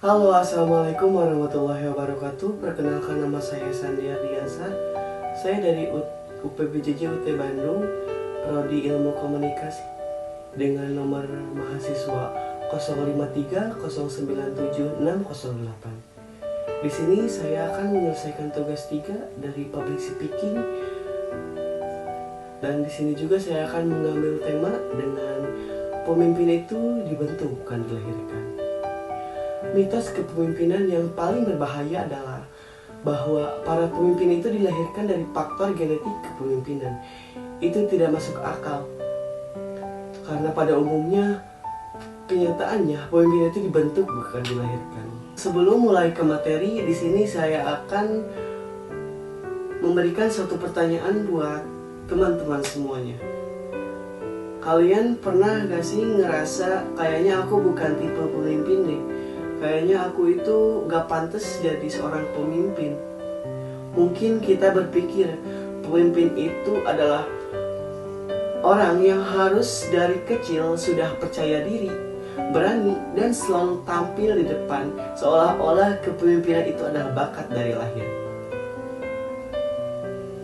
Halo, assalamualaikum warahmatullahi wabarakatuh. Perkenalkan, nama saya Sandi Ardiansa. Saya dari UPBJJ UT Bandung, Prodi Ilmu Komunikasi, dengan nomor mahasiswa 053097608. Di sini saya akan menyelesaikan tugas 3 dari public speaking, dan di sini juga saya akan mengambil tema dengan pemimpin itu dibentuk bukan dilahirkan. Mitos kepemimpinan yang paling berbahaya adalah bahwa para pemimpin itu dilahirkan dari faktor genetik kepemimpinan. Itu tidak masuk akal. Karena pada umumnya, kenyataannya pemimpin itu dibentuk bukan dilahirkan. Sebelum mulai ke materi, di sini saya akan memberikan satu pertanyaan buat teman-teman semuanya. Kalian pernah gak sih ngerasa kayaknya aku bukan tipe pemimpin deh? Kayaknya aku itu gak pantas jadi seorang pemimpin. Mungkin kita berpikir pemimpin itu adalah orang yang harus dari kecil sudah percaya diri, berani, dan selalu tampil di depan, seolah-olah kepemimpinan itu adalah bakat dari lahir.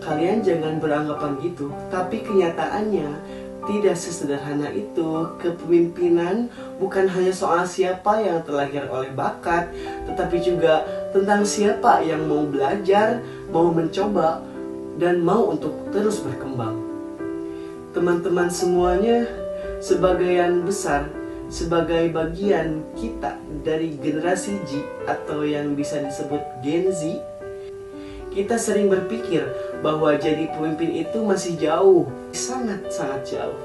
Kalian jangan beranggapan gitu, tapi kenyataannya tidak sesederhana itu. Kepemimpinan bukan hanya soal siapa yang terlahir oleh bakat, tetapi juga tentang siapa yang mau belajar, mau mencoba, dan mau untuk terus berkembang. Teman-teman semuanya, sebagian besar sebagai bagian kita dari generasi Z atau yang bisa disebut Gen Z, kita sering berpikir bahwa jadi pemimpin itu masih jauh, sangat-sangat jauh.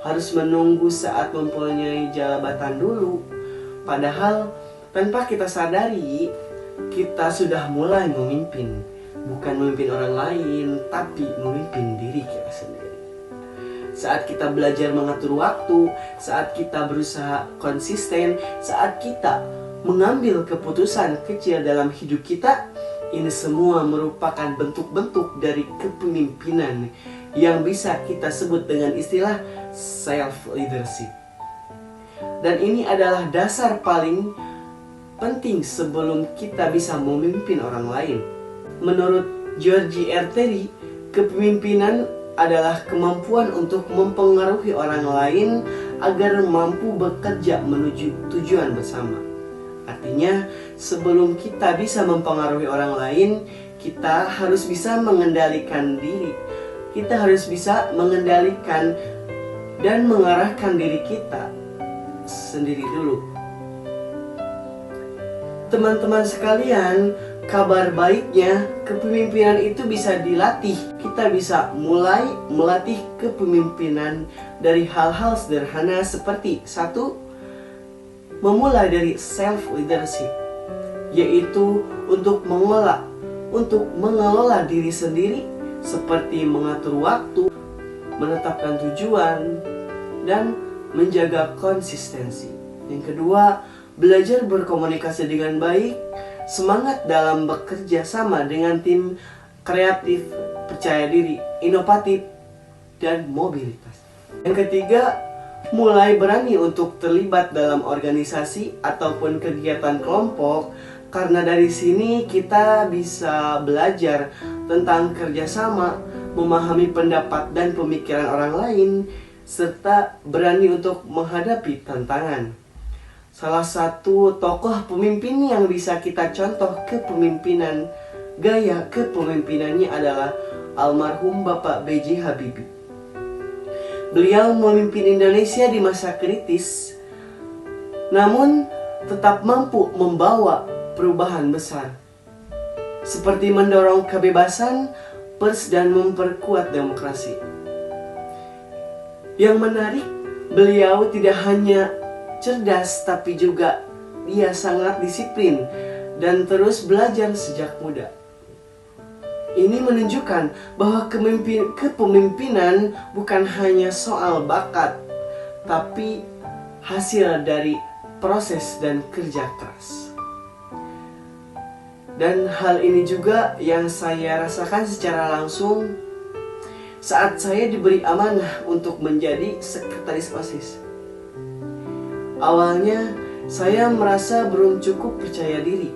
Harus menunggu saat mempunyai jabatan dulu. Padahal tanpa kita sadari, kita sudah mulai memimpin. Bukan memimpin orang lain, tapi memimpin diri kita sendiri. Saat kita belajar mengatur waktu, saat kita berusaha konsisten, saat kita mengambil keputusan kecil dalam hidup kita, ini semua merupakan bentuk-bentuk dari kepemimpinan yang bisa kita sebut dengan istilah self-leadership. Dan ini adalah dasar paling penting sebelum kita bisa memimpin orang lain. Menurut George R. Terry, kepemimpinan adalah kemampuan untuk mempengaruhi orang lain agar mampu bekerja menuju tujuan bersama. Artinya, sebelum kita bisa mempengaruhi orang lain, kita harus bisa mengendalikan diri. Kita harus bisa mengendalikan dan mengarahkan diri kita sendiri dulu. Teman-teman sekalian, kabar baiknya kepemimpinan itu bisa dilatih. Kita bisa mulai melatih kepemimpinan dari hal-hal sederhana seperti 1. Memulai dari self-leadership, yaitu untuk mengelola diri sendiri, seperti mengatur waktu, menetapkan tujuan, dan menjaga konsistensi. Yang kedua, belajar berkomunikasi dengan baik, semangat dalam bekerja sama dengan tim, kreatif, percaya diri, inovatif, dan mobilitas. Yang ketiga, mulai berani untuk terlibat dalam organisasi ataupun kegiatan kelompok, karena dari sini kita bisa belajar tentang kerjasama, memahami pendapat dan pemikiran orang lain, serta berani untuk menghadapi tantangan. Salah satu tokoh pemimpin yang bisa kita contoh kepemimpinan, gaya kepemimpinannya adalah almarhum Bapak B.J. Habibie. Beliau memimpin Indonesia di masa kritis, namun tetap mampu membawa perubahan besar, seperti mendorong kebebasan pers dan memperkuat demokrasi. Yang menarik, beliau tidak hanya cerdas, tapi juga dia sangat disiplin dan terus belajar sejak muda. Ini menunjukkan bahwa kepemimpinan bukan hanya soal bakat, tapi hasil dari proses dan kerja keras. Dan hal ini juga yang saya rasakan secara langsung saat saya diberi amanah untuk menjadi sekretaris OSIS. Awalnya saya merasa belum cukup percaya diri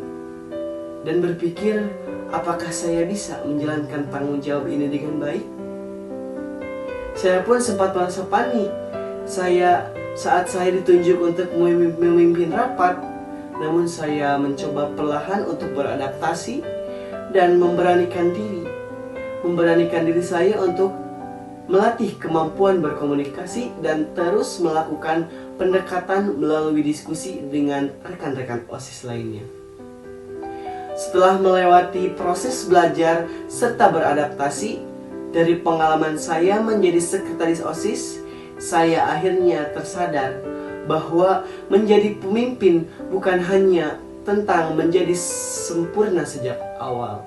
dan berpikir, apakah saya bisa menjalankan tanggung jawab ini dengan baik? Saya pun sempat merasa panik saat saya ditunjuk untuk memimpin rapat. Namun saya mencoba perlahan untuk beradaptasi dan memberanikan diri saya untuk melatih kemampuan berkomunikasi dan terus melakukan pendekatan melalui diskusi dengan rekan-rekan OSIS lainnya. Setelah melewati proses belajar serta beradaptasi, dari pengalaman saya menjadi sekretaris OSIS, saya akhirnya tersadar bahwa menjadi pemimpin bukan hanya tentang menjadi sempurna sejak awal,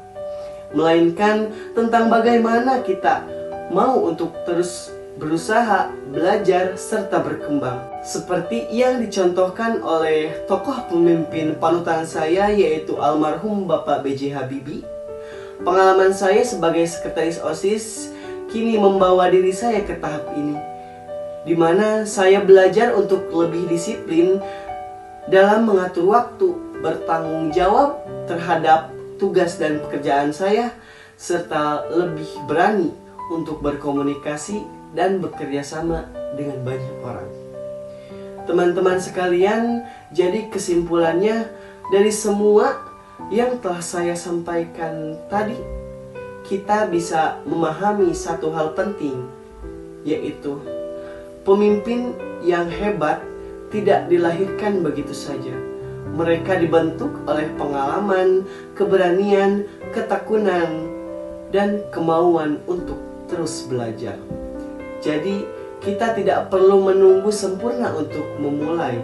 melainkan tentang bagaimana kita mau untuk terus berusaha, belajar, serta berkembang. Seperti yang dicontohkan oleh tokoh pemimpin panutan saya, yaitu almarhum Bapak B.J. Habibie. Pengalaman saya sebagai sekretaris OSIS kini membawa diri saya ke tahap ini, di mana saya belajar untuk lebih disiplin dalam mengatur waktu, bertanggung jawab terhadap tugas dan pekerjaan saya, serta lebih berani untuk berkomunikasi dan bekerja sama dengan banyak orang. Teman-teman sekalian, jadi kesimpulannya dari semua yang telah saya sampaikan tadi, kita bisa memahami satu hal penting, yaitu pemimpin yang hebat tidak dilahirkan begitu saja. Mereka dibentuk oleh pengalaman, keberanian, ketekunan, dan kemauan untuk terus belajar. Jadi, kita tidak perlu menunggu sempurna untuk memulai.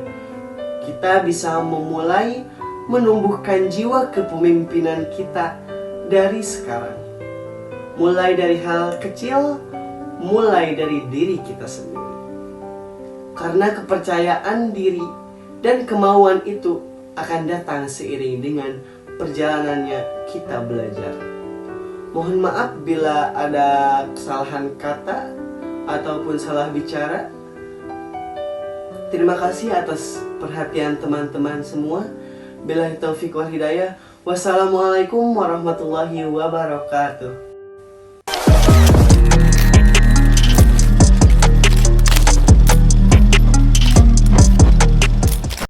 Kita bisa memulai menumbuhkan jiwa kepemimpinan kita dari sekarang. Mulai dari hal kecil, mulai dari diri kita sendiri. Karena kepercayaan diri dan kemauan itu akan datang seiring dengan perjalanannya kita belajar. Mohon maaf bila ada kesalahan kata ataupun salah bicara. Terima kasih atas perhatian teman-teman semua. Billahi taufiq wal hidayah. Wassalamualaikum warahmatullahi wabarakatuh.